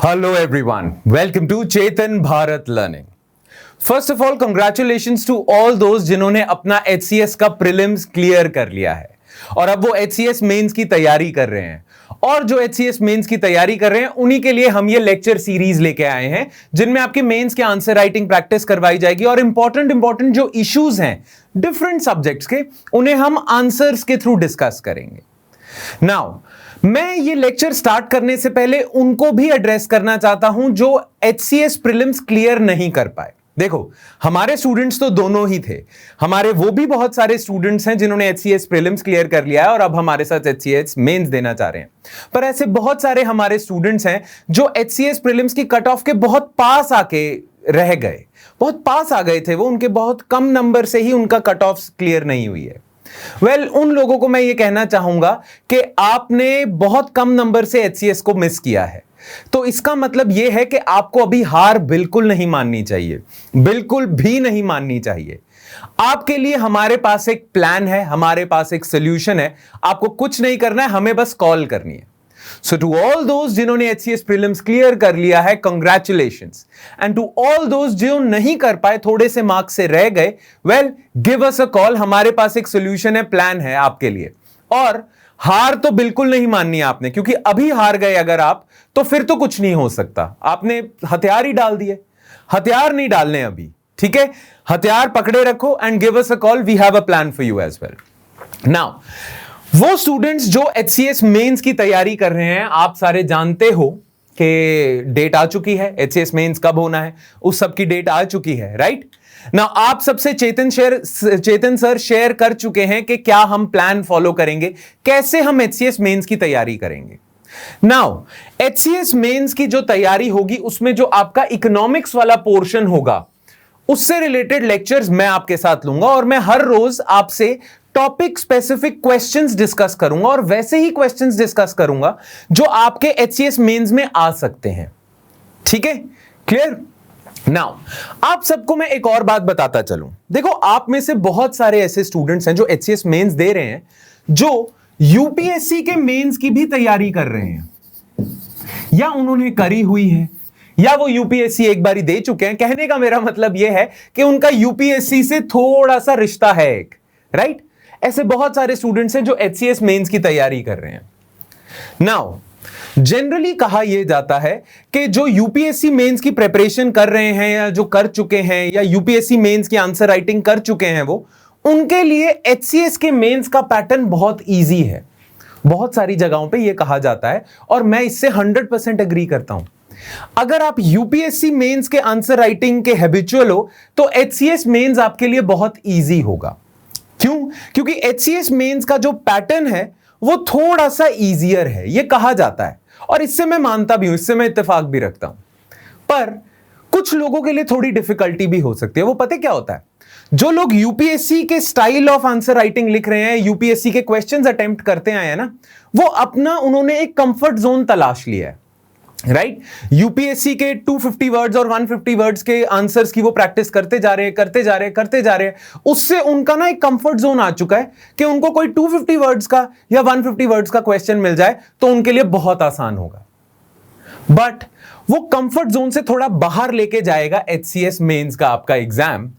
Hello everyone, welcome to Chetan Bharat Learning. First of all, congratulations to all those जिन्होंने अपना HCS का prelims clear कर लिया है और अब वो HCS मेंस की तैयारी कर रहे हैं। और जो HCS मेंस की तैयारी कर रहे हैं उन्हीं के लिए हम ये लेक्चर सीरीज लेके आए हैं जिनमें आपके मेंस के आंसर राइटिंग प्रैक्टिस करवाई जाएगी और इंपॉर्टेंट जो इश्यूज हैं डिफरेंट सब्जेक्ट्स के उन्हें हम आंसर्स के थ्रू डिस्कस करेंगे। नाउ मैं ये लेक्चर स्टार्ट करने से पहले उनको भी एड्रेस करना चाहता हूं जो HCS प्रीलिम्स क्लियर नहीं कर पाए। देखो, हमारे स्टूडेंट्स तो दोनों ही थे, हमारे वो भी बहुत सारे स्टूडेंट्स हैं जिन्होंने HCS प्रीलिम्स क्लियर कर लिया है और अब हमारे साथ HCS मेंस देना चाह रहे हैं। पर ऐसे बहुत सारे हमारे स्टूडेंट्स हैं जो HCS प्रीलिम्स की कट ऑफ के बहुत पास आके रह गए, बहुत पास आ गए थे वो, उनके बहुत कम नंबर से ही उनका कट ऑफ क्लियर नहीं हुई है। उन लोगों को मैं ये कहना चाहूंगा कि आपने बहुत कम नंबर से HCS को मिस किया है, तो इसका मतलब यह है कि आपको अभी हार बिल्कुल नहीं माननी चाहिए, बिल्कुल भी नहीं माननी चाहिए। आपके लिए हमारे पास एक प्लान है, हमारे पास एक सोल्यूशन है। आपको कुछ नहीं करना है, हमें बस कॉल करनी है। सो टू ऑल दोज जिन्होंने HCS प्रीलिम्स क्लियर कर लिया है, congratulations. And to all those जो नहीं कर पाए, थोड़े से मार्क्स से रह गए, well give us a call. हमारे पास एक सोल्यूशन है, प्लान है आपके लिए। और हार तो बिल्कुल नहीं माननी है आपने, क्योंकि अभी हार गए अगर आप, तो फिर तो कुछ नहीं हो सकता। आपने हथियार ही डाल दिए, हथियार नहीं डालने अभी, ठीक है? हथियार पकड़े रखो and give us a call, we have a plan for you as well. Now वो स्टूडेंट्स जो HCS मेंस की तैयारी कर रहे हैं, आप सारे जानते हो कि डेट आ चुकी है, HCS मेंस कब होना है उस सब की डेट आ चुकी है, राइट? नाउ आप सबसे चेतन सर शेयर कर चुके हैं कि क्या हम प्लान फॉलो करेंगे, कैसे हम HCS मेंस की तैयारी करेंगे। नाउ HCS मेंस की जो तैयारी होगी उसमें जो आपका इकोनॉमिक्स वाला पोर्शन होगा उससे रिलेटेड लेक्चर्स मैं आपके साथ लूंगा और मैं हर रोज आपसे टॉपिक स्पेसिफिक क्वेश्चंस डिस्कस करूंगा और वैसे ही क्वेश्चंस डिस्कस करूंगा जो आपके HCS मेंस में आ सकते हैं। ठीक है, क्लियर? नाउ आप सबको मैं एक और बात बताता चलूं। देखो, आप में से बहुत सारे ऐसे स्टूडेंट्स हैं जो HCS मेंस दे रहे हैं, जो UPSC के मेंस की भी तैयारी कर रहे हैं, या उन्होंने करी हुई है, या वो UPSC एक बारी दे चुके हैं। कहने का मेरा मतलब यह है कि उनका UPSC से थोड़ा सा रिश्ता है एक, राइट? ऐसे बहुत सारे स्टूडेंट्स हैं जो HCS मेंस की तैयारी कर रहे हैं। नाउ जनरली कहा यह जाता है कि जो UPSC मेंस की प्रिपरेशन कर रहे हैं या जो कर चुके हैं या UPSC मेंस की आंसर राइटिंग कर चुके हैं, वो उनके लिए HCS के मेंस का पैटर्न बहुत इजी है। बहुत सारी जगहों पे यह कहा जाता है और मैं इससे 100% एग्री करता हूं। अगर आप UPSC मेंस के आंसर राइटिंग के हैबिचुअल हो तो HCS मेंस आपके लिए बहुत इजी होगा। क्यों? क्योंकि HCS मेंस का जो पैटर्न है वो थोड़ा सा इजियर है, ये कहा जाता है, और इससे मैं मानता भी हूं, इससे मैं इत्तेफाक भी रखता हूं। पर कुछ लोगों के लिए थोड़ी डिफिकल्टी भी हो सकती है। वो पता क्या होता है, जो लोग UPSC के स्टाइल ऑफ आंसर राइटिंग लिख रहे हैं, UPSC के क्वेश्चंस अटेम्प्ट करते आए हैं ना, वो अपना उन्होंने एक कंफर्ट जोन तलाश लिया है, राइट? UPSC के 250 वर्ड्स और 150 वर्ड्स के आंसर्स की वो प्रैक्टिस करते जा रहे हैं। उससे उनका ना एक कंफर्ट जोन आ चुका है कि उनको कोई 250 वर्ड्स का या 150 वर्ड्स का क्वेश्चन मिल जाए तो उनके लिए बहुत आसान होगा। बट वो कंफर्ट जोन से थोड़ा बाहर लेके जाएगा HCS मेंस का आपका एग्जाम।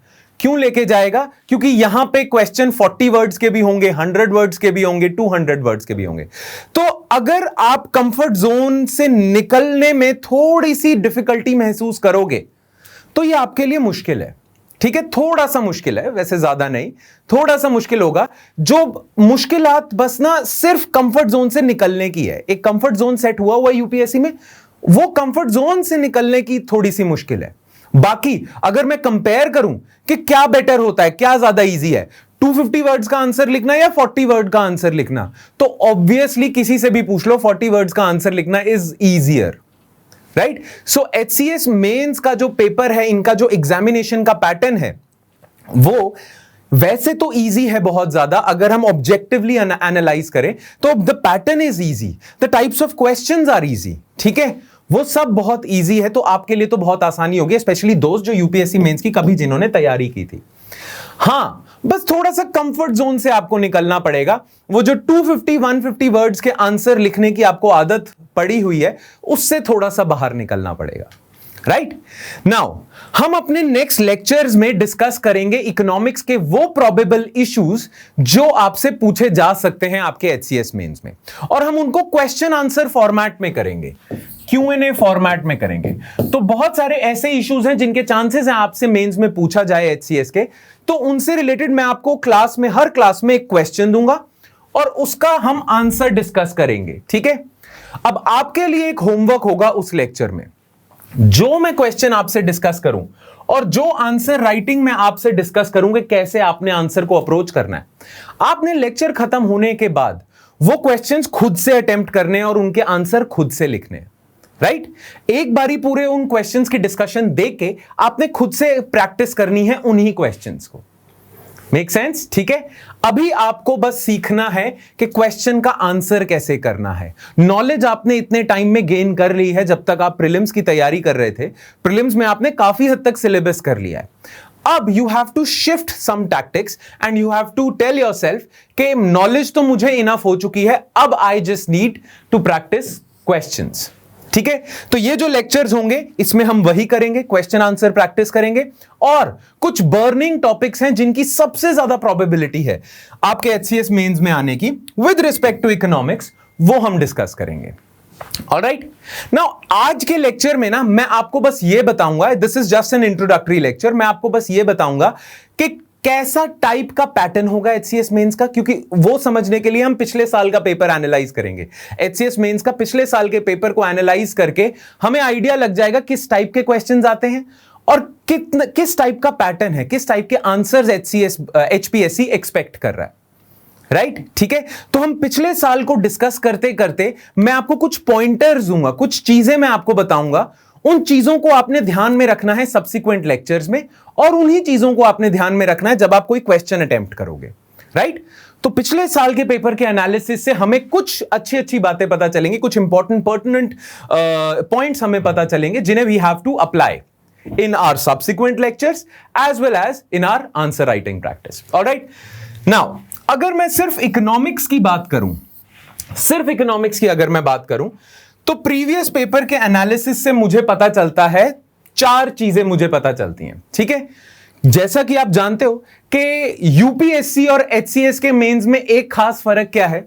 क्यों लेके जाएगा? क्योंकि यहां पे क्वेश्चन 40 वर्ड्स के भी होंगे, 100 वर्ड्स के भी होंगे, 200 वर्ड्स के भी होंगे। तो अगर आप कंफर्ट जोन से निकलने में थोड़ी सी डिफिकल्टी महसूस करोगे तो ये आपके लिए मुश्किल है। ठीक है, थोड़ा सा मुश्किल है, वैसे ज्यादा नहीं, थोड़ा सा मुश्किल होगा। जो मुश्किलात बस ना सिर्फ कंफर्ट जोन से निकलने की है। एक कंफर्ट जोन सेट हुआ UPSC में, वो कंफर्ट जोन से निकलने की थोड़ी सी मुश्किल है। बाकी अगर मैं कंपेयर करूं कि क्या बेटर होता है, क्या ज्यादा इजी है, 250 वर्ड्स का आंसर लिखना या 40 वर्ड का आंसर लिखना, तो ऑब्वियसली किसी से भी पूछ लो, 40 वर्ड्स का आंसर लिखना is easier, right? So HCS mains का जो पेपर है, इनका जो एग्जामिनेशन का पैटर्न है, वो वैसे तो इजी है बहुत ज्यादा। अगर हम ऑब्जेक्टिवली एनालाइज करें तो the pattern is easy, the types of questions are easy, ठीक है, वो सब बहुत इजी है। तो आपके लिए तो बहुत आसानी होगी, स्पेशली दोस्त जो UPSC मेंस की कभी जिन्होंने तैयारी की थी। हां, बस थोड़ा सा कंफर्ट जोन से आपको निकलना पड़ेगा। वो जो 250 150 वर्ड्स के आंसर लिखने की आपको आदत पड़ी हुई है, उससे थोड़ा सा बाहर निकलना पड़ेगा। राइट नाउ हम अपने नेक्स्ट लेक्चर्स में डिस्कस करेंगे इकोनॉमिक्स के वो प्रोबेबल इश्यूज जो आपसे पूछे जा सकते हैं आपके एचसीएस मेंस में, और हम उनको क्वेश्चन आंसर फॉर्मेट में करेंगे, Q&A फॉर्मेट में करेंगे। तो बहुत सारे ऐसे इश्यूज हैं जिनके चांसेस हैं आपसे मेंस में पूछा जाए एचसीएस के, तो उनसे रिलेटेड मैं आपको क्लास में, हर क्लास में एक क्वेश्चन दूंगा और उसका हम आंसर डिस्कस करेंगे। ठीक है, अब आपके लिए एक होमवर्क होगा उस लेक्चर में, जो मैं क्वेश्चन आपसे डिस्कस करूं और जो आंसर राइटिंग में आपसे डिस्कस करूंगे, कैसे आपने आंसर को अप्रोच करना है। आपने लेक्चर खत्म होने के बाद वो क्वेश्चंस खुद से अटेम्प्ट करने और उनके आंसर खुद से लिखने। राइट एक बारी पूरे उन क्वेश्चंस की डिस्कशन देख के आपने खुद से प्रैक्टिस करनी है उन्हीं क्वेश्चंस को। Make sense? ठीक है, अभी आपको बस सीखना है कि क्वेश्चन का आंसर कैसे करना है। नॉलेज आपने इतने टाइम में गेन कर ली है, जब तक आप प्रीलिम्स की तैयारी कर रहे थे। प्रीलिम्स में आपने काफी हद तक सिलेबस कर लिया है। अब you have to shift some tactics and you have to tell yourself कि नॉलेज तो मुझे इनफ हो चुकी है, अब I just need to practise questions. ठीक है, तो ये जो लेक्चर्स होंगे इसमें हम वही करेंगे, क्वेश्चन आंसर प्रैक्टिस करेंगे, और कुछ बर्निंग टॉपिक्स हैं जिनकी सबसे ज्यादा प्रोबेबिलिटी है आपके एचसीएस मेंस में आने की विद रिस्पेक्ट टू इकोनॉमिक्स, वो हम डिस्कस करेंगे। ऑलराइट, नाउ आज के लेक्चर में ना मैं आपको बस ये बताऊंगा, this is just an introductory lecture, मैं आपको बस ये बताऊंगा कि कैसा टाइप का पैटर्न होगा एचसीएस मेंस का, क्योंकि वो समझने के लिए हम पिछले साल का पेपर एनालाइज करेंगे। एचसीएस मेंस का पिछले साल के पेपर को एनालाइज करके हमें आइडिया लग जाएगा किस टाइप के क्वेश्चंस आते हैं और किस टाइप का पैटर्न है, किस टाइप के आंसर्स एचपीएससी एक्सपेक्ट कर रहा है। राइट ठीक है, तो हम पिछले साल को डिस्कस करते करते मैं आपको कुछ पॉइंटर्स दूंगा, कुछ चीजें मैं आपको बताऊंगा। उन चीजों को आपने ध्यान में रखना है सब्सिक्वेंट लेक्चर्स में, और उन्हीं चीजों को आपने ध्यान में रखना है जब आप कोई क्वेश्चन अटेम्प्ट करोगे। राइट, तो पिछले साल के पेपर के एनालिसिस से हमें कुछ अच्छी अच्छी बातें पता चलेंगी, कुछ इंपॉर्टेंट पर्टिनेंट पॉइंट्स हमें पता चलेंगे जिन्हें we have to apply in our subsequent lectures as well as in our answer writing practice. All right, now अगर मैं सिर्फ इकोनॉमिक्स की बात करूं, सिर्फ इकोनॉमिक्स की अगर मैं बात करूं, तो प्रीवियस पेपर के एनालिसिस से मुझे पता चलता है, 4 चीजें मुझे पता चलती हैं। ठीक है, जैसा कि आप जानते हो कि यूपीएससी और एचसीएस के मेंस में एक खास फर्क क्या है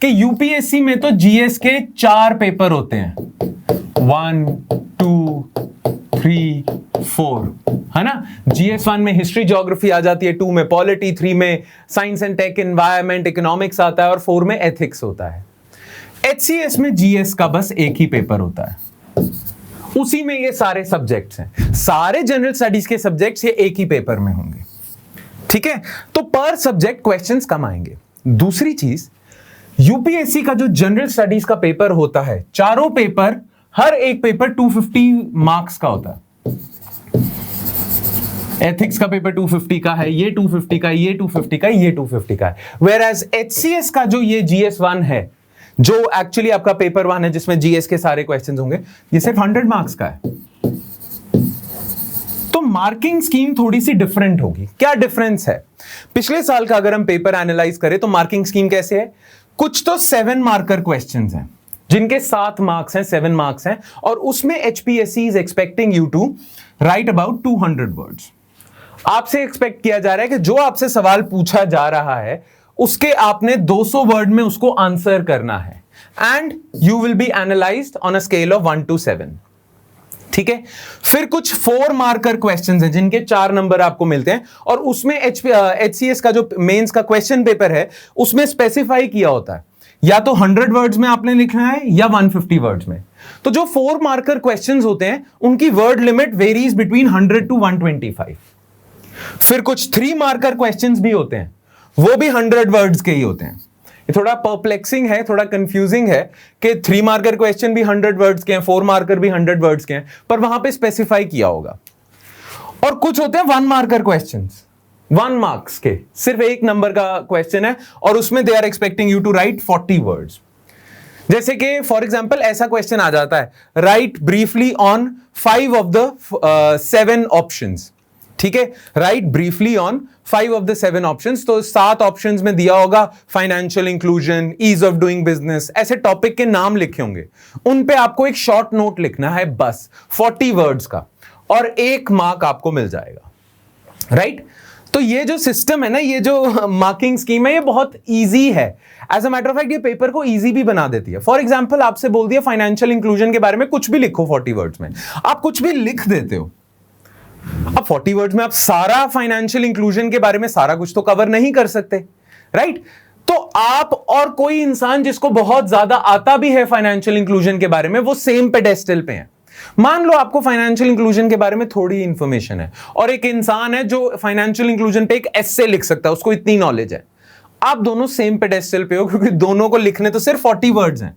कि यूपीएससी में तो जीएस के 4 पेपर होते हैं, 1 2 3 4, है ना। GS1 में हिस्ट्री ज्योग्राफी आ जाती है, 2 में पॉलिटी, 3 में science and tech environment economics आता है और 4 में एथिक्स होता है। HCS में GS का बस एक ही पेपर होता है, उसी में ये सारे सब्जेक्ट्स हैं, सारे जनरल स्टडीज के सब्जेक्ट्स ये एक ही पेपर में होंगे। ठीक है, तो पर सब्जेक्ट क्वेश्चंस कम आएंगे। दूसरी चीज, यूपीएससी का जो जनरल स्टडीज का पेपर होता है, चारों पेपर, हर एक पेपर 250 मार्क्स का होता है। एथिक्स का पेपर 250 का है, ये 250 का, ये 250 का, ये 250 का है। वेयर एज HCS का जो ये GS1 है, जो एक्चुअली आपका पेपर 1 है जिसमें GS के सारे क्वेश्चंस होंगे, ये सिर्फ 100 मार्क्स का है। तो मार्किंग स्कीम थोड़ी सी डिफरेंट होगी। क्या डिफरेंस है? पिछले साल का अगर हम पेपर एनालाइज करें तो मार्किंग स्कीम कैसे है? कुछ तो 7 मार्कर क्वेश्चंस हैं जिनके 7 मार्क्स हैं, 7 मार्क्स हैं, और उसमें HPSC is expecting you to write about 200 words. आपसे एक्सपेक्ट किया जा रहा है कि जो आपसे सवाल पूछा जा रहा है उसके आपने 200 वर्ड में उसको आंसर करना है, and you will be analysed on a scale of 1 to 7। ठीक है, फिर कुछ 4 मार्कर क्वेश्चंस हैं जिनके 4 नंबर आपको मिलते हैं, और उसमें HCS का जो मेंस का क्वेश्चन पेपर है उसमें स्पेसिफाई किया होता है या तो 100 वर्ड्स में आपने लिखना है या 150 वर्ड्स में। तो जो 4 मार्कर क्वेश्चंस होते हैं उनकी word limit varies between 100 to 125। फिर कुछ 3 मार्कर क्वेश्चंस भी होते हैं, वो भी 100 वर्ड्स के ही होते हैं। ये थोड़ा परप्लेक्सिंग है, थोड़ा कंफ्यूजिंग है कि 3 मार्कर क्वेश्चन भी 100 वर्ड्स के हैं, 4 मार्कर भी 100 वर्ड्स के हैं, पर वहां पे स्पेसिफाई किया होगा। और कुछ होते हैं 1 मार्कर क्वेश्चंस, 1 मार्क्स के, सिर्फ 1 नंबर का क्वेश्चन है और उसमें they are expecting you to write 40 words. जैसे कि फॉर एग्जांपल ऐसा क्वेश्चन आ जाता है, write briefly on 5 of the 7 options. ठीक है, write briefly on 5 of the 7 options. तो 7 ऑप्शंस में दिया होगा financial inclusion, ease of doing business, ऐसे टॉपिक के नाम लिखे होंगे, उन पे आपको एक शॉर्ट नोट लिखना है बस 40 वर्ड्स का, और 1 मार्क आपको मिल जाएगा, राइट। तो ये जो सिस्टम है ना, ये जो मार्किंग स्कीम है, ये बहुत इजी है। As a matter of fact ये पेपर को इजी भी बना देती है। फॉर एग्जांपल आपसे बोल दिया फाइनेंशियल इंक्लूजन के बारे में कुछ भी लिखो 40 वर्ड्स में, आप कुछ भी लिख देते हो। अब 40 वर्ड्स में आप सारा फाइनेंशियल इंक्लूजन के बारे में सारा कुछ तो कवर नहीं कर सकते, राइट। तो आप और कोई इंसान जिसको बहुत ज्यादा आता भी है फाइनेंशियल इंक्लूजन के बारे में, वो सेम पेडेस्टल पे है। मान लो आपको फाइनेंशियल इंक्लूजन के बारे में थोड़ी इंफॉर्मेशन है, और एक इंसान है जो फाइनेंशियल इंक्लूजन पे एक एस्से लिख सकता है, उसको इतनी नॉलेज है। आप दोनों सेम पेडेस्टल पे हो, क्योंकि दोनों को लिखने तो सिर्फ 40 वर्ड्स हैं।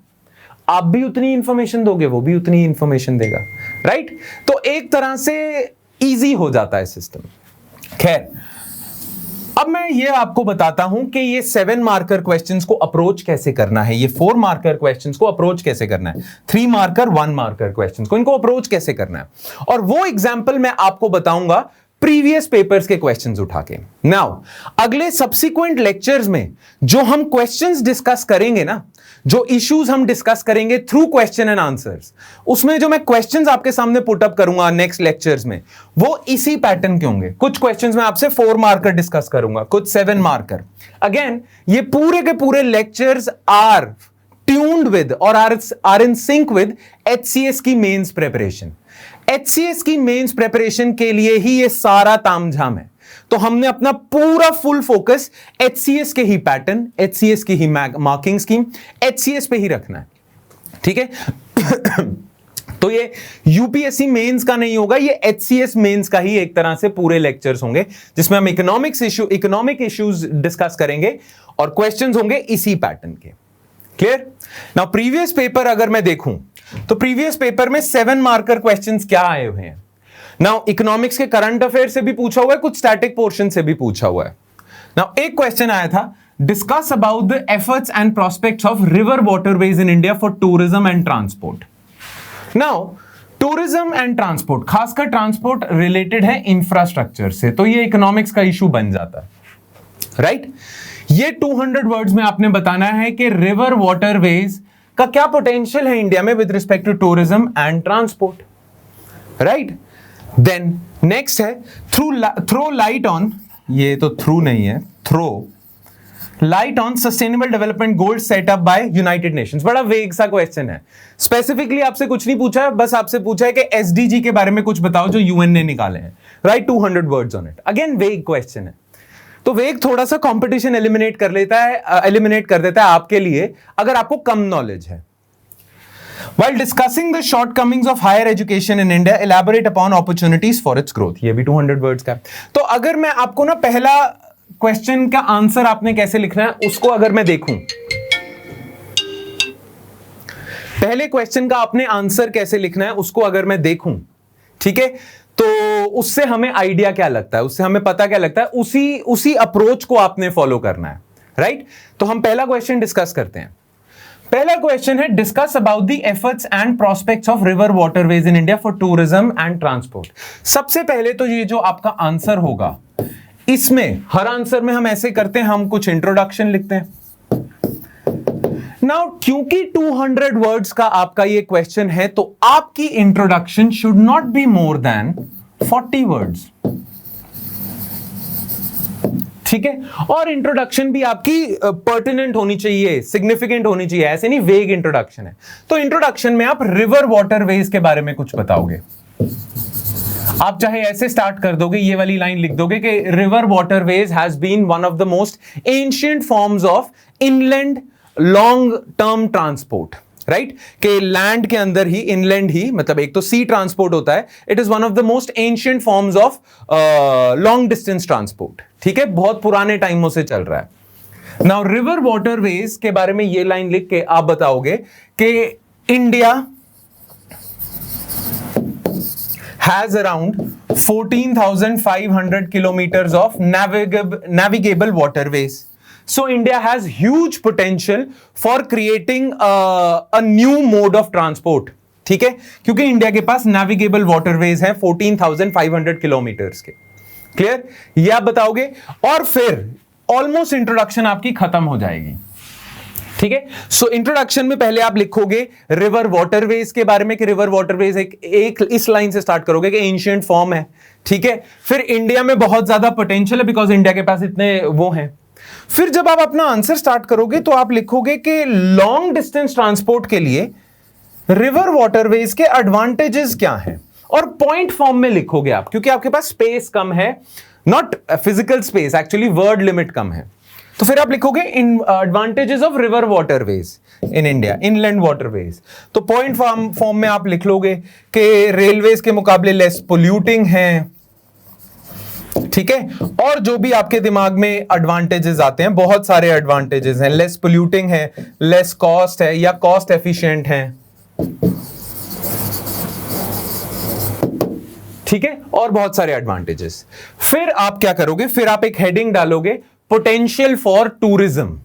आप भी उतनी इंफॉर्मेशन दोगे, वो भी उतनी इंफॉर्मेशन देगा, राइट। तो एक तरह से इजी हो जाता है सिस्टम। खैर, अब मैं ये आपको बताता हूं कि ये 7 मार्कर क्वेश्चंस को अप्रोच कैसे करना है, ये 4 मार्कर क्वेश्चंस को अप्रोच कैसे करना है, 3 मार्कर 1 मार्कर क्वेश्चंस को, इनको अप्रोच कैसे करना है। और वो एग्जांपल मैं आपको बताऊंगा प्रीवियस पेपर्स के क्वेश्चंस उठा के। नाउ अगले सब्सिक्वेंट लेक्चर्स में जो हम क्वेश्चंस डिस्कस करेंगे ना, जो इश्यूज हम डिस्कस करेंगे थ्रू क्वेश्चन एंड आंसर्स, उसमें जो मैं क्वेश्चंस आपके सामने पुट अप करूंगा नेक्स्ट लेक्चर्स में, वो इसी पैटर्न के होंगे। कुछ क्वेश्चंस में आपसे 4 मार्कर डिस्कस करूंगा, कुछ 7 मार्कर। अगेन ये पूरे के पूरे लेक्चर्स आर ट्यून्ड विद और are in sync with HCS की मेंस प्रिपरेशन। HCS की मेंस प्रिपरेशन के लिए ही ये सारा तामझाम है। तो हमने अपना पूरा फुल फोकस HCS के ही पैटर्न, HCS की ही मार्किंग स्कीम, HCS पे ही रखना है, ठीक है। तो ये यूपीएससी मेंस का नहीं होगा, ये HCS मेंस का ही एक तरह से पूरे लेक्चर्स होंगे, जिसमें हम इकोनॉमिक इश्यूज डिस्कस करेंगे और क्वेश्चंस होंगे इसी पैटर्न के। क्लियर? नाउ प्रीवियस पेपर अगर मैं देखूं तो प्रीवियस पेपर में 7 मार्कर क्वेश्चंस क्या आए हुए हैं। नाउ इकोनॉमिक्स के करंट अफेयर से भी पूछा हुआ है, कुछ स्टैटिक पोर्शन से भी पूछा हुआ है। नाउ एक क्वेश्चन आया था, discuss about the efforts and prospects of river waterways in India for tourism and transport. Now tourism and transport, खासकर ट्रांसपोर्ट रिलेटेड है इंफ्रास्ट्रक्चर से, तो ये इकोनॉमिक्स का इशू बन जाता है, राइट। ये 200 वर्ड्स में आपने बताना है कि रिवर वाटरवेज का क्या पोटेंशियल है इंडिया में with respect to tourism and transport, right. Then next है थ्रो लाइट ऑन, ये तो थ्रू नहीं है, throw light on sustainable development goals set up by United Nations. बड़ा वेग सा क्वेश्चन है, स्पेसिफिकली आपसे कुछ नहीं पूछा है, बस आपसे पूछा है कि एसडीजी के बारे में कुछ बताओ जो यूएन ने निकाले हैं, right. 200 words on it. Again वेग क्वेश्चन है, तो वेग थोड़ा सा कंपटीशन एलिमिनेट कर देता है आपके लिए अगर आपको कम नॉलेज है। While discussing the shortcomings of higher education in India, elaborate upon opportunities for its growth. ये भी 200 वर्ड्स का। तो अगर मैं आपको ना पहला क्वेश्चन का आंसर आपने कैसे लिखना है उसको अगर मैं देखूं, पहले क्वेश्चन का आपने आंसर कैसे लिखना है उसको अगर मैं देखूं, ठीक है, तो उससे हमें आइडिया क्या लगता है, उससे हमें पता क्या लगता है, उसी अप्रोच को आपने फॉलो करना है, राइट। तो हम पहला क्वेश्चन डिस्कस करते हैं। पहला क्वेश्चन है, discuss about the efforts and prospects of river waterways in India for tourism and transport. सबसे पहले तो ये जो आपका आंसर होगा, इसमें हर आंसर में हम ऐसे करते हैं, हम कुछ इंट्रोडक्शन लिखते हैं। नाउ क्योंकि 200 वर्ड्स का आपका ये क्वेश्चन है, तो आपकी introduction should not be more than 40 words, ठीक है। और इंट्रोडक्शन भी आपकी पर्टिनेंट होनी चाहिए, सिग्निफिकेंट होनी चाहिए, ऐसे नहीं वेग इंट्रोडक्शन है। तो इंट्रोडक्शन में आप रिवर वाटरवेज के बारे में कुछ बताओगे। आप चाहे ऐसे स्टार्ट कर दोगे, ये वाली लाइन लिख दोगे कि river waterways has been one of the most ancient forms of inland long term transport, right. कि लैंड के अंदर ही, इनलैंड ही, मतलब एक तो सी ट्रांसपोर्ट होता है, it is one of the most ancient forms of long distance transport, ठीक है, बहुत पुराने टाइमों से चल रहा है। नाउ रिवर वाटरवेज के बारे में ये लाइन लिख के आप बताओगे कि India has around 14,500 kilometers of navigable waterways. So India has huge potential for creating a new mode of transport. ठीक है, क्योंकि इंडिया के पास navigable waterways हैं 14,500 किलोमीटर्स के, क्लियर? ये आप बताओगे और फिर ऑलमोस्ट इंट्रोडक्शन आपकी खत्म हो जाएगी। ठीक है, सो इंट्रोडक्शन में पहले आप लिखोगे रिवर वाटरवेज के बारे में कि रिवर वाटरवेज एक इस लाइन से स्टार्ट करोगे कि एंशिएंट फॉर्म है। ठीक है, फिर इंडिया में बहुत ज्यादा पोटेंशियल है बिकॉज इंडिया के पास इतने वो हैं। फिर जब आप अपना आंसर स्टार्ट करोगे तो आप लिखोगे कि लॉन्ग डिस्टेंस ट्रांसपोर्ट के लिए रिवर वाटरवेज के एडवांटेजेस क्या हैं, और पॉइंट फॉर्म में लिखोगे आप, क्योंकि आपके पास स्पेस कम है, not physical space, actually word limit कम है। तो फिर आप लिखोगे in advantages of river waterways in India, inland waterways. तो पॉइंट फॉर्म में आप लिख लोगे कि रेलवेज के मुकाबले लेस पोल्यूटिंग हैं। ठीक है, और जो भी आपके दिमाग में एडवांटेजेस आते हैं, बहुत सारे एडवांटेजेस हैं, लेस पोल्यूटिंग है, लेस कॉस्ट है, या कॉस्ट एफिशिएंट है। ठीक है, और बहुत सारे एडवांटेजेस। फिर आप क्या करोगे, फिर आप एक हेडिंग डालोगे पोटेंशियल फॉर टूरिज्म।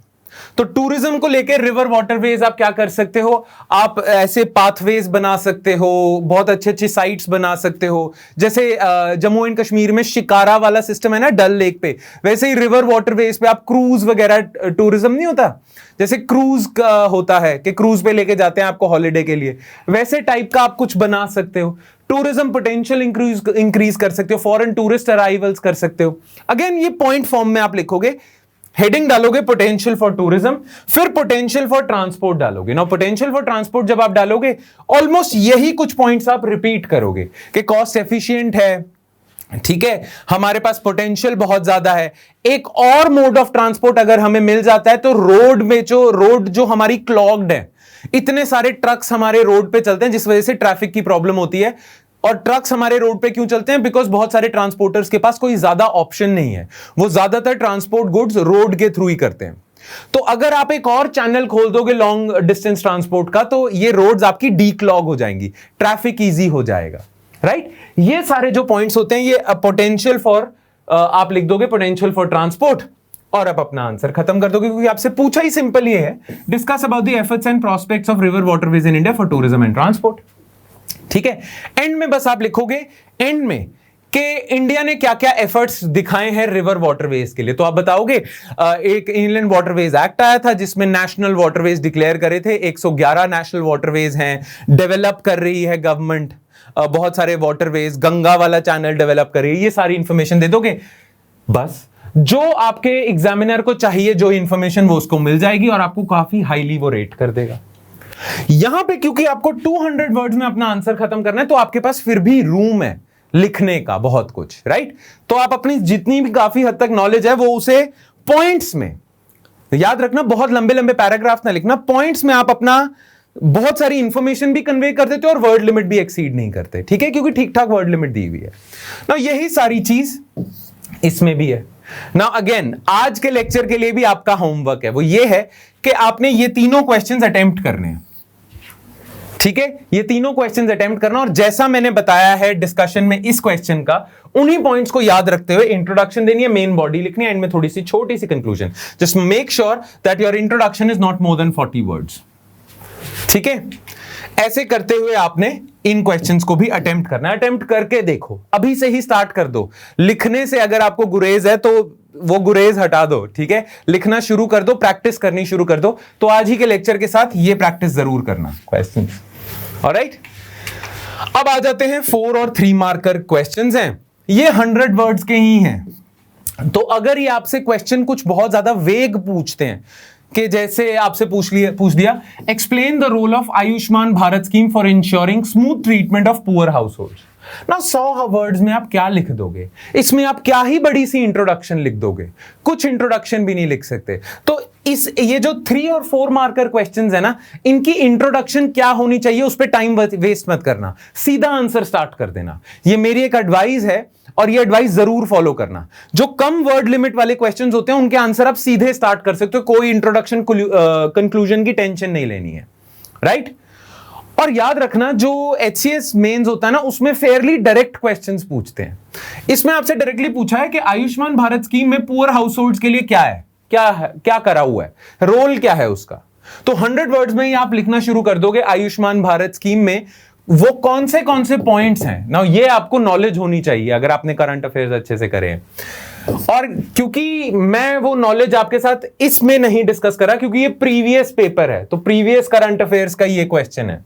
तो टूरिज्म को लेकर रिवर वाटरवेज आप क्या कर सकते हो, आप ऐसे पाथवेज बना सकते हो, बहुत अच्छे अच्छे साइट्स बना सकते हो। जैसे जम्मू एंड कश्मीर में शिकारा वाला सिस्टम है ना डल लेक पे, वैसे ही रिवर वाटरवेज पे आप क्रूज वगैरह, टूरिज्म नहीं होता, जैसे क्रूज का होता है कि क्रूज पे लेके जाते हैं आपको हॉलिडे के लिए, वैसे टाइप का आप कुछ बना सकते हो। टूरिज्म पोटेंशियल इंक्रीज कर सकते हो, फॉरेन टूरिस्ट अराइवल्स कर सकते हो। अगेन ये पॉइंट फॉर्म में आप लिखोगे, हेडिंग डालोगे पोटेंशियल फॉर टूरिज्म, फिर पोटेंशियल फॉर ट्रांसपोर्ट डालोगे। नाउ पोटेंशियल फॉर ट्रांसपोर्ट जब आप डालोगे, ऑलमोस्ट यही कुछ पॉइंट्स आप रिपीट करोगे कि कॉस्ट एफिशिएंट है, ठीक है, हमारे पास पोटेंशियल बहुत ज्यादा है, एक और मोड ऑफ ट्रांसपोर्ट अगर हमें मिल जाता है तो रोड जो हमारी क्लॉग्ड है, इतने सारे ट्रक्स हमारे रोड पे चलते हैं जिस वजह से ट्रैफिक की प्रॉब्लम होती है। और ट्रक्स हमारे रोड पे क्यों चलते हैं, बिकॉज बहुत सारे ट्रांसपोर्टर्स के पास कोई ज्यादा ऑप्शन नहीं है, वो ज्यादातर ट्रांसपोर्ट गुड्स रोड के थ्रू ही करते हैं। तो अगर आप एक और चैनल खोल दोगे लॉन्ग डिस्टेंस ट्रांसपोर्ट का, तो ये रोड्स आपकी डीक्लॉग हो जाएंगी, ट्रैफिक ईजी हो जाएगा। राइट, ये सारे जो पॉइंट्स होते हैं, ये पोटेंशियल फॉर आप लिख दोगे, पोटेंशियल फॉर ट्रांसपोर्ट, और आप अपना आंसर खत्म कर दोगे, क्योंकि आपसे पूछा ही सिंपल ये है, discuss about the efforts and prospects of river waterways in India for tourism and transport. ठीक है, एंड में बस आप लिखोगे एंड में कि इंडिया ने क्या क्या एफर्ट्स दिखाए हैं रिवर वाटरवेज के लिए। तो आप बताओगे एक इनलैंड वाटरवेज एक्ट आया था जिसमें नेशनल वाटरवेज डिक्लेयर करे थे, 111 नेशनल वाटरवेज हैं, डेवलप कर रही है गवर्नमेंट बहुत सारे वाटरवेज, गंगा वाला चैनल डेवलप कर रही है, ये सारी इंफॉर्मेशन दे दोगे। बस जो आपके एग्जामिनर को चाहिए, जो इंफॉर्मेशन, वो उसको मिल जाएगी और आपको काफी हाईली वो रेट कर देगा। यहां पे क्योंकि आपको 200 वर्ड्स में अपना आंसर खत्म करना है, तो आपके पास फिर भी रूम है लिखने का बहुत कुछ। राइट, तो आप अपनी जितनी भी काफी हद तक नॉलेज है वो उसे पॉइंट्स में, याद रखना बहुत लंबे लंबे पैराग्राफ ना लिखना, पॉइंट्स में आप अपना बहुत सारी इंफॉर्मेशन भी कन्वे कर देते हो और वर्ड लिमिट भी एक्सीड नहीं करते। ठीक है, क्योंकि ठीक ठाक वर्ड लिमिट दी हुई है ना, यही सारी चीज इसमें भी है ना। अगेन आज के लेक्चर के लिए भी आपका होमवर्क है, वो ये है कि आपने ये तीनों क्वेश्चंस अटेम्प्ट करने हैं। ठीक है, ये तीनों क्वेश्चंस अटेम्प्ट करना, और जैसा मैंने बताया है डिस्कशन में इस क्वेश्चन का, उन्हीं पॉइंट्स को याद रखते हुए इंट्रोडक्शन देनी है, मेन बॉडी लिखनी है, एंड में थोड़ी सी छोटी सी conclusion. Just make sure that your introduction is not more than 40 words. ठीक है, ऐसे करते हुए आपने इन क्वेश्चंस को भी अटेम्प्ट करना है। अटेम्प्ट करके देखो, अभी से ही स्टार्ट कर दो। लिखने से अगर आपको गुरेज है तो वो गुरेज हटा दो। ठीक है, लिखना शुरू कर दो, प्रैक्टिस करनी शुरू कर दो। तो आज ही के लेक्चर के साथ ये प्रैक्टिस जरूर करना क्वेश्चंस। ऑलराइट, अब आ जाते हैं 4 और 3 मार्कर क्वेश्चंस हैं, ये 100 वर्ड्स के ही हैं। तो अगर ये आपसे क्वेश्चन कुछ बहुत ज्यादा वेग पूछते हैं, कि जैसे आपसे पूछ दिया explain the role of Ayushman Bharat scheme for insuring smooth treatment of poor household ना, 100 वर्ड्स में आप क्या लिख दोगे, इसमें आप क्या ही बड़ी सी इंट्रोडक्शन लिख दोगे, कुछ इंट्रोडक्शन भी नहीं लिख सकते। तो ये जो 3 और 4 मार्कर क्वेश्चंस है ना, इनकी इंट्रोडक्शन क्या होनी चाहिए, उस पर टाइम वेस्ट मत करना, सीधा आंसर स्टार्ट कर देना। ये मेरी एक एडवाइस है और ये एडवाइस जरूर फॉलो करना। जो कम वर्ड लिमिट वाले क्वेश्चंस होते हैं उनके आंसर आप सीधे स्टार्ट कर सकते हो, कोई इंट्रोडक्शन कंक्लूजन की टेंशन नहीं लेनी है। राइट, और याद रखना जो HCS मेंस होता है ना, उसमें फेयरली डायरेक्ट क्वेश्चंस पूछते हैं। इसमें आपसे डायरेक्टली पूछा है कि आयुष्मान भारत स्कीम में पुअर हाउस होल्ड्स के लिए क्या है, क्या करा हुआ है, रोल क्या है उसका। तो 100 वर्ड्स में ही आप लिखना शुरू कर दोगे आयुष्मान भारत स्कीम में वो कौन से पॉइंट्स हैं ना, ये आपको नॉलेज होनी चाहिए अगर आपने करंट अफेयर्स अच्छे से करे हैं। और क्योंकि मैं वो नॉलेज आपके साथ इसमें नहीं डिस्कस करा क्योंकि ये प्रीवियस पेपर है, तो प्रीवियस करंट अफेयर्स का ये क्वेश्चन है।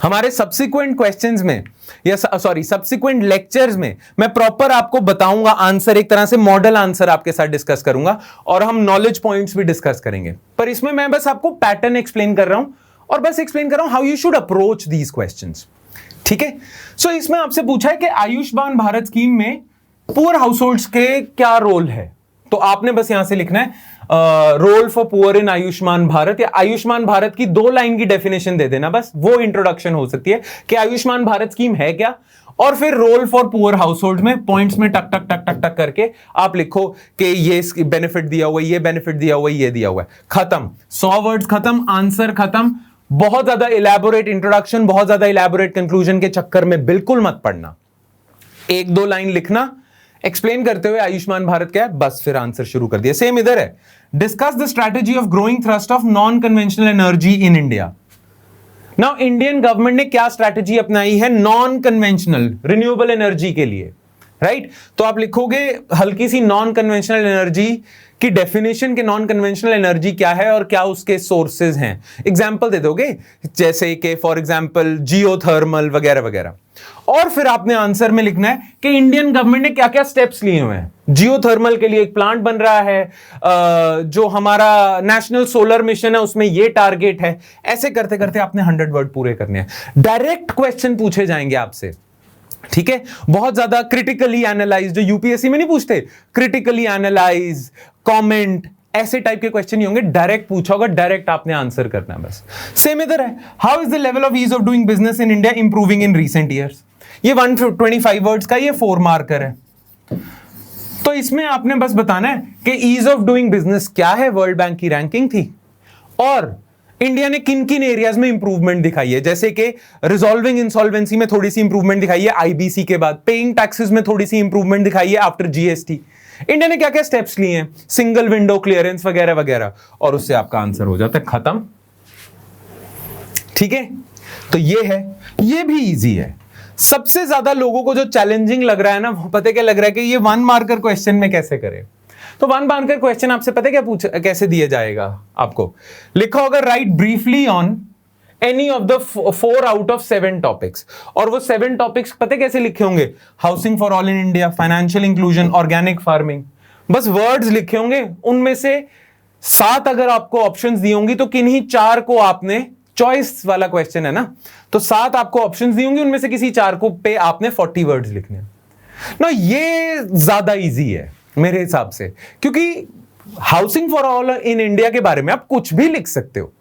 हमारे सब्सिक्वेंट क्वेश्चंस में या सब्सिक्वेंट लेक्चर्स में मैं प्रॉपर आपको बताऊंगा आंसर, एक तरह से मॉडल आंसर आपके साथ डिस्कस करूंगा और हम नॉलेज पॉइंट्स भी डिस्कस करेंगे। पर इसमें मैं बस आपको पैटर्न एक्सप्लेन कर रहा हूं और बस एक्सप्लेन कर रहा हूं how you should approach these questions. ठीक है, सो इसमें आपसे पूछा है कि आयुष्मान भारत स्कीम में पुअर हाउसहोल्ड्स के क्या रोल है, तो आपने बस यहां से लिखना है role for poor in Ayushman Bharat, या आयुष्मान भारत की 2 लाइन की डेफिनेशन दे देना, बस वो इंट्रोडक्शन हो सकती है कि आयुष्मान भारत स्कीम है क्या, और फिर रोल फॉर पुअर हाउसहोल्ड में पॉइंट्स में टक टक टक टक टक करके आप लिखो कि ये बेनिफिट दिया हुआ है, ये बेनिफिट दिया हुआ है, ये दिया हुआ है, खत्म। 100 वर्ड्स खत्म, आंसर खत्म। बहुत ज्यादा इलैबोरेट इंट्रोडक्शन, बहुत ज्यादा इलैबोरेट कंक्लूजन के चक्कर में बिल्कुल मत पड़ना। 1-2 लाइन लिखना एक्सप्लेन करते हुए आयुष्मान भारत क्या है, बस फिर आंसर शुरू कर दिया। सेम इधर है, discuss the strategy of growing thrust of non conventional energy in India. Now Indian government ने क्या स्ट्रेटेजी अपनाई है नॉन कन्वेंशनल रिन्यूएबल एनर्जी के लिए, राइट? तो आप लिखोगे हल्की सी नॉन कन्वेंशनल एनर्जी की डेफिनेशन के, नॉन कन्वेंशनल एनर्जी क्या है और क्या उसके सोर्सेज हैं, एग्जांपल दे दोगे, जैसे कि फॉर एग्जांपल जियोथर्मल वगैरह वगैरह। और फिर आपने आंसर में लिखना है कि इंडियन गवर्नमेंट ने क्या क्या स्टेप्स लिए हुए हैं। जियोथर्मल के लिए एक प्लांट बन रहा है, जो हमारा नेशनल सोलर मिशन है उसमें ये टारगेट है। ऐसे करते करते आपने 100 वर्ड पूरे करने हैं। डायरेक्ट क्वेश्चन पूछे जाएंगे आपसे, ठीक है? बहुत ज्यादा क्रिटिकली एनालाइज, जो यूपीएससी में नहीं पूछते, क्रिटिकली एनालाइज, कमेंट, ऐसे टाइप के क्वेश्चन नहीं होंगे। डायरेक्ट पूछा होगा, डायरेक्ट आपने आंसर करना है बस। सेम इधर है, how is the level of ease of doing business in India improving in recent years. ये 125 वर्ड्स का ये 4 मार्कर है। तो इसमें आपने बस बताना है कि ईज ऑफ डूइंग बिजनेस क्या है, वर्ल्ड बैंक की रैंकिंग थी, और इंडिया ने किन किन एरियाज में इंप्रूवमेंट दिखाई है। जैसे कि रिजॉल्विंग इंसॉल्वेंसी में थोड़ी सी इंप्रूवमेंट दिखाई है आईबीसी के बाद, पेइंग टैक्सेस में थोड़ी सी इंप्रूवमेंट दिखाई है आफ्टर जीएसटी। इंडिया ने क्या क्या स्टेप्स लिए हैं, सिंगल विंडो क्लियरेंस वगैरह वगैरह, और उससे आपका आंसर हो जाता है खत्म। ठीक है, तो ये है, ये भी इजी है। सबसे ज्यादा लोगों को जो चैलेंजिंग लग रहा है ना, वो पता क्या लग रहा है कि ये 1 मार्कर क्वेश्चन में कैसे करें। तो 1 मार्कर क्वेश्चन आपसे पता क्या कैसे दिया जाएगा, आपको लिखा होगा right briefly on any of the 4 out of 7 topics, और वो 7 टॉपिक्स पता कैसे लिखे होंगे, housing for all in India, financial inclusion, organic farming, बस वर्ड्स लिखे होंगे। उनमें से 7 अगर आपको ऑप्शंस दी होंगी तो किन्हीं 4 को आपने, चॉइस वाला क्वेश्चन है ना, तो 7 आपको ऑप्शंस दी होंगी, उनमें से किसी 4 को पे आपने 40 वर्ड्स लिखने ना। ये ज्यादा इजी है मेरे हिसाब से, क्योंकि housing for all in India के बारे में आप कुछ भी लिख सकते हो,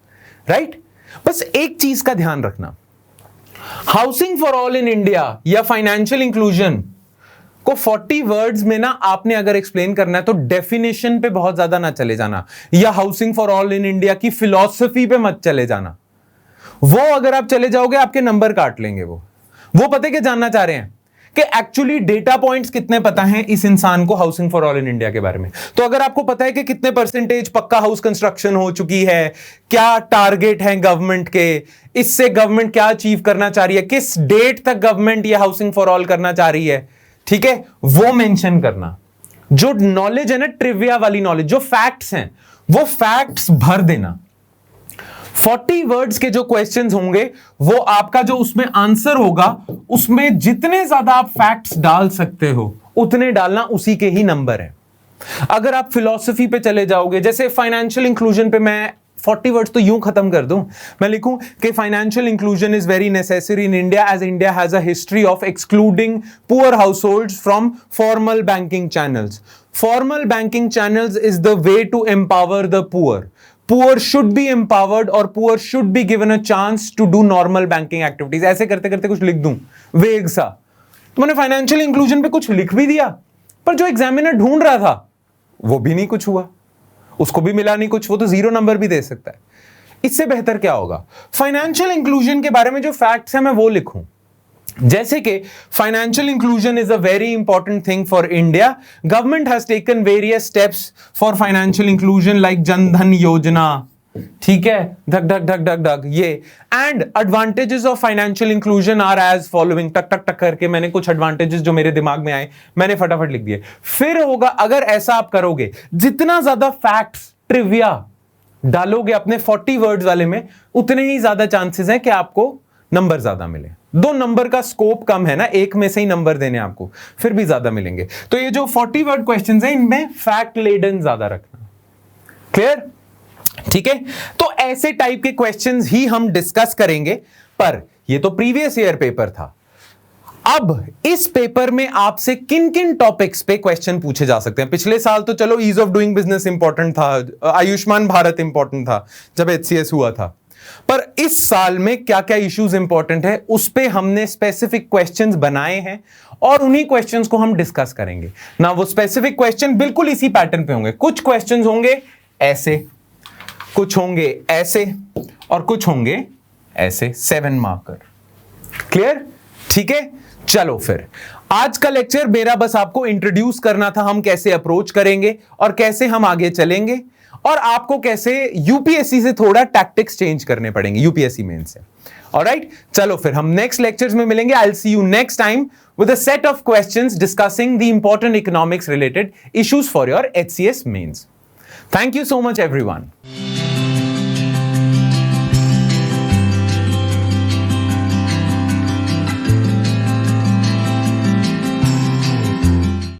राइट? बस एक चीज का ध्यान रखना, housing for all in India या फाइनेंशियल इंक्लूजन को 40 वर्ड्स में ना आपने अगर एक्सप्लेन करना है तो डेफिनेशन पे बहुत ज्यादा ना चले जाना, या housing for all in India की फिलॉसफी पे मत चले जाना। वो अगर आप चले जाओगे आपके नंबर काट लेंगे। वो पता है क्या जानना चाह रहे हैं कि एक्चुअली डेटा पॉइंट्स कितने पता हैं इस इंसान को housing for all in India के बारे में। तो अगर आपको पता है कि कितने परसेंटेज पक्का हाउस कंस्ट्रक्शन हो चुकी है, क्या टारगेट है गवर्नमेंट के, इससे गवर्नमेंट क्या अचीव करना चाह रही है, किस डेट तक गवर्नमेंट ये हाउसिंग फॉर ऑल करना चाह रही है, ठीक है, वो मेंशन करना। जो नॉलेज है ना, ट्रिविया वाली नॉलेज, जो फैक्ट्स हैं वो फैक्ट्स भर देना। 40 वर्ड्स के जो क्वेश्चंस होंगे वो आपका जो उसमें आंसर होगा, उसमें जितने ज्यादा आप फैक्ट्स डाल सकते हो उतने डालना, उसी के ही नंबर है। अगर आप फिलॉसफी पे चले जाओगे, जैसे फाइनेंशियल इंक्लूजन पे मैं 40 वर्ड्स तो यूं खत्म कर दूं, मैं लिखूं कि financial inclusion is very necessary in India as India has a history of excluding poor households from formal banking channels. Formal banking channels is the way to empower the poor. Poor should be empowered और poor should be given a chance to do normal banking activities। ऐसे करते करते कुछ लिख दूं वेग सा, तो मैंने फाइनेंशियल इंक्लूजन पे कुछ लिख भी दिया, पर जो एग्जामिनर ढूंढ रहा था वो भी नहीं कुछ हुआ, उसको भी मिला नहीं कुछ, वो तो 0 नंबर भी दे सकता है। इससे बेहतर क्या होगा, फाइनेंशियल इंक्लूजन के बारे में जो फैक्ट्स है मैं वो लिखूं। जैसे कि financial inclusion is a very important thing for India, government has taken various steps for financial inclusion like Jan Dhan योजना, ठीक है, धक धक धक धक धक ये। And advantages of financial inclusion are as following, टक टक टक करके मैंने कुछ एडवांटेजेस जो मेरे दिमाग में आए मैंने फटाफट लिख दिए। फिर होगा, अगर ऐसा आप करोगे, जितना ज्यादा फैक्ट्स ट्रिविया डालोगे अपने 40 वर्ड्स वाले में, उतने ही ज्यादा चांसेस हैं कि आपको नंबर ज्यादा मिले। 2 नंबर का स्कोप कम है ना, एक में से ही नंबर देने आपको, फिर भी ज्यादा मिलेंगे। तो ये जो 40 वर्ड क्वेश्चंस हैं, इनमें फैक्ट लेडन ज्यादा रखना। क्लियर? ठीक है, तो ऐसे टाइप के क्वेश्चंस ही हम डिस्कस करेंगे। पर ये तो प्रीवियस ईयर पेपर था। अब इस पेपर में आपसे किन किन टॉपिक्स पे क्वेश्चन पूछे जा सकते हैं? पिछले साल तो चलो ease of doing business important था, आयुष्मान भारत इंपॉर्टेंट था जब HCS हुआ था। पर इस साल में क्या क्या इश्यूज इंपॉर्टेंट है, उस पे हमने स्पेसिफिक क्वेश्चंस बनाए हैं और उन्हीं क्वेश्चंस को हम डिस्कस करेंगे ना। वो स्पेसिफिक क्वेश्चन बिल्कुल इसी पैटर्न पे होंगे। कुछ क्वेश्चंस होंगे ऐसे, कुछ होंगे ऐसे और कुछ होंगे ऐसे, 7 मार्कर। क्लियर? ठीक है, चलो फिर आज का लेक्चर मेरा बस आपको इंट्रोड्यूस करना था, हम कैसे अप्रोच करेंगे और कैसे हम आगे चलेंगे और आपको कैसे यूपीएससी से थोड़ा टैक्टिक्स चेंज करने पड़ेंगे, यूपीएससी मेन से। ऑलराइट, चलो फिर हम नेक्स्ट लेक्चर्स में मिलेंगे। I will see you next time with a set of questions discussing the important economics related issues for your HCS mains. Thank you so much everyone.